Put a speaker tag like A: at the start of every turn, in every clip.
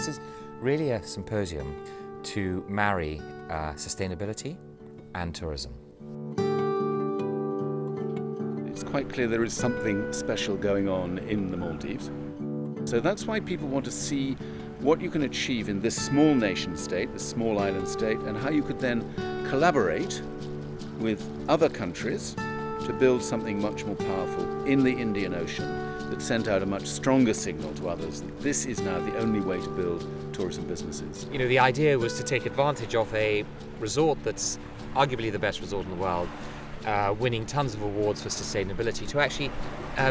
A: this is really a symposium to marry sustainability and tourism.
B: It's quite clear there is something special going on in the Maldives. So that's why people want to see what you can achieve in this small nation state, this small island state, and how you could then collaborate with other countries to build something much more powerful in the Indian Ocean that sent out a much stronger signal to others that this is now the only way to build tourism businesses.
A: You know, the idea was to take advantage of a resort that's arguably the best resort in the world, winning tons of awards for sustainability, to actually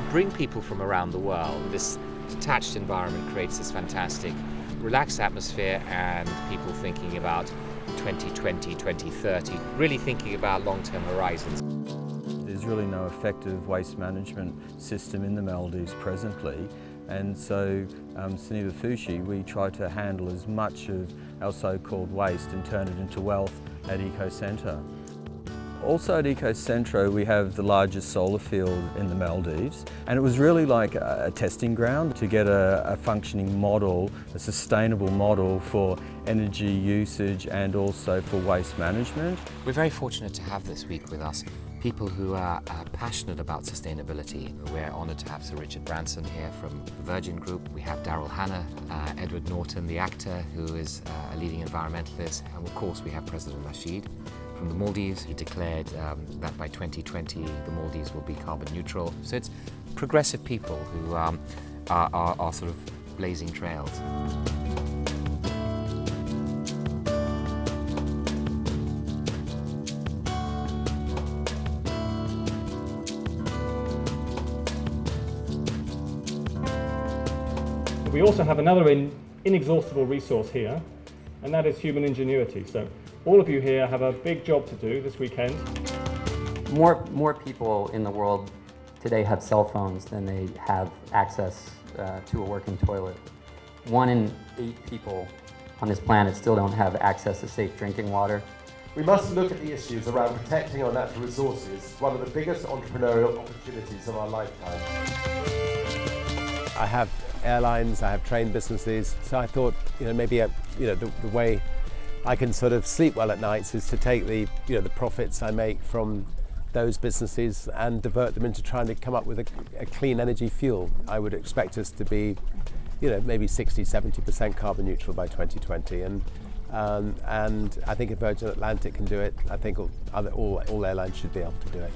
A: bring people from around the world. This detached environment creates this fantastic relaxed atmosphere and people thinking about 2020, 2030, really thinking about long-term horizons.
C: There's really no effective waste management system in the Maldives presently, and so Soneva Fushi, we try to handle as much of our so-called waste and turn it into wealth at EcoCentre. Also at EcoCentro we have the largest solar field in the Maldives, and it was really like a testing ground to get a functioning model, a sustainable model for energy usage and also for waste management.
A: We're very fortunate to have this week with us people who are passionate about sustainability. We're honoured to have Sir Richard Branson here from the Virgin Group. We have Daryl, Edward Norton, the actor, who is a leading environmentalist, and of course we have President Nasheed from the Maldives. He declared that by 2020 the Maldives will be carbon neutral. So it's progressive people who are sort of blazing trails.
D: We also have another inexhaustible resource here, and that is human ingenuity. So all of you here have a big job to do this weekend.
E: More people in the world today have cell phones than they have access to a working toilet. 1 in 8 people on this planet still don't have access to safe drinking water.
F: We must look at the issues around protecting our natural resources, one of the biggest entrepreneurial opportunities of our lifetime.
G: I have airlines, I have train businesses, so I thought, maybe the way I can sort of sleep well at nights is to take the profits I make from those businesses and divert them into trying to come up with a clean energy fuel. I would expect us to be, maybe 60-70% carbon neutral by 2020, and I think if Virgin Atlantic can do it, I think all airlines should be able to do it.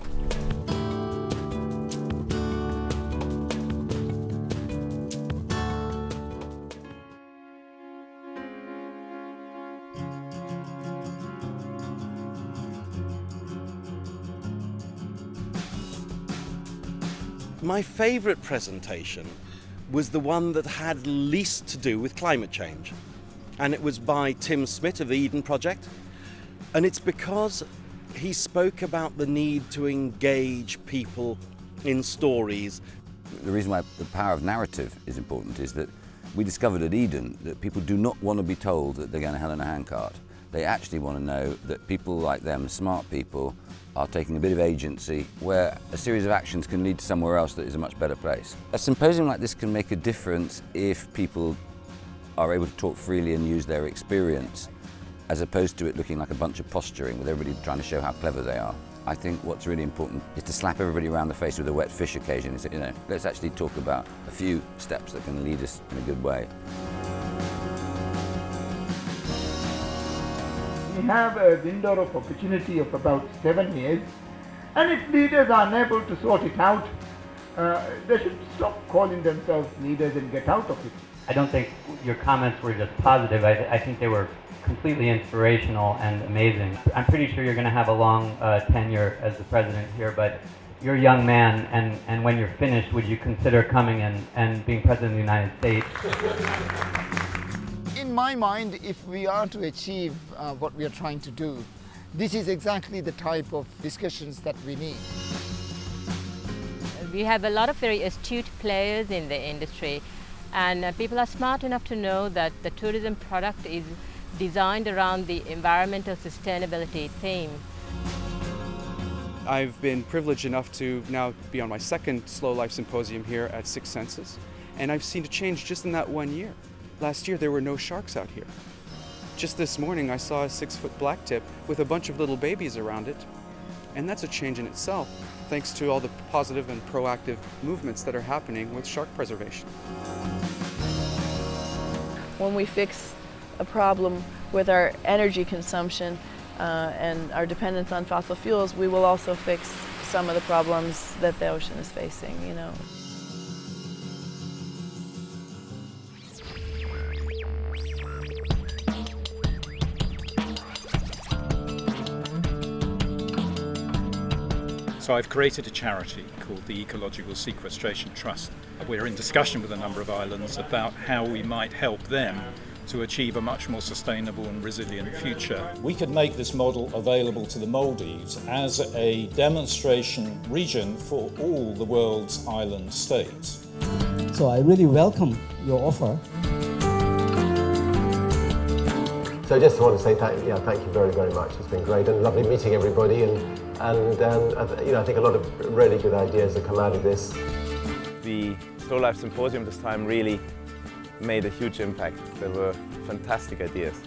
H: My favourite presentation was the one that had least to do with climate change, and it was by Tim Smit of the Eden Project, and it's because he spoke about the need to engage people in stories.
I: The reason why the power of narrative is important is that we discovered at Eden that people do not want to be told that they're going to hell in a handcart. They actually want to know that people like them, smart people, are taking a bit of agency where a series of actions can lead to somewhere else that is a much better place. A symposium like this can make a difference if people are able to talk freely and use their experience, as opposed to it looking like a bunch of posturing with everybody trying to show how clever they are. I think what's really important is to slap everybody around the face with a wet fish occasionally. So, let's actually talk about a few steps that can lead us in a good way.
J: We have a window of opportunity of about 7 years, and if leaders are unable to sort it out, they should stop calling themselves leaders and get out of it.
E: I don't think your comments were just positive. I think they were completely inspirational and amazing. I'm pretty sure you're going to have a long tenure as the president here, but you're a young man, and when you're finished, would you consider coming and being president of the United States?
J: In my mind, if we are to achieve what we are trying to do, this is exactly the type of discussions that we need.
K: We have a lot of very astute players in the industry, and people are smart enough to know that the tourism product is designed around the environmental sustainability theme.
L: I've been privileged enough to now be on my second SLOW LIFE Symposium here at Six Senses, and I've seen a change just in that 1 year. Last year there were no sharks out here. Just this morning I saw a 6-foot blacktip with a bunch of little babies around it. And that's a change in itself, thanks to all the positive and proactive movements that are happening with shark preservation.
M: When we fix a problem with our energy consumption and our dependence on fossil fuels, we will also fix some of the problems that the ocean is facing, you know.
N: So I've created a charity called the Ecological Sequestration Trust. We're in discussion with a number of islands about how we might help them to achieve a much more sustainable and resilient future.
O: We could make this model available to the Maldives as a demonstration region for all the world's island states.
P: So I really welcome your offer.
F: So I just want to say thank you very, very much. It's been great and lovely meeting everybody, and I think a lot of really good ideas have come out of this.
Q: The SLOW LIFE Symposium this time really made a huge impact. There were fantastic ideas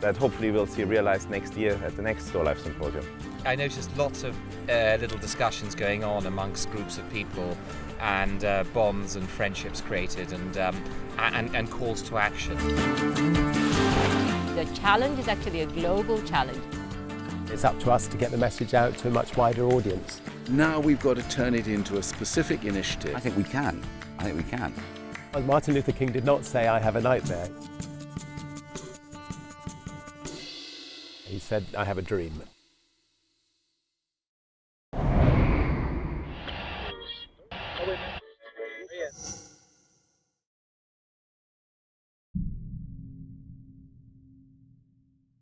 Q: that hopefully we'll see realized next year at the next SLOW LIFE Symposium.
R: I noticed lots of little discussions going on amongst groups of people, and bonds and friendships created, and calls to action.
K: The challenge is actually a global challenge.
G: It's up to us to get the message out to a much wider audience.
B: Now we've got to turn it into a specific initiative.
I: I think we can.
G: Well, Martin Luther King did not say, "I have a nightmare." He said, "I have a dream."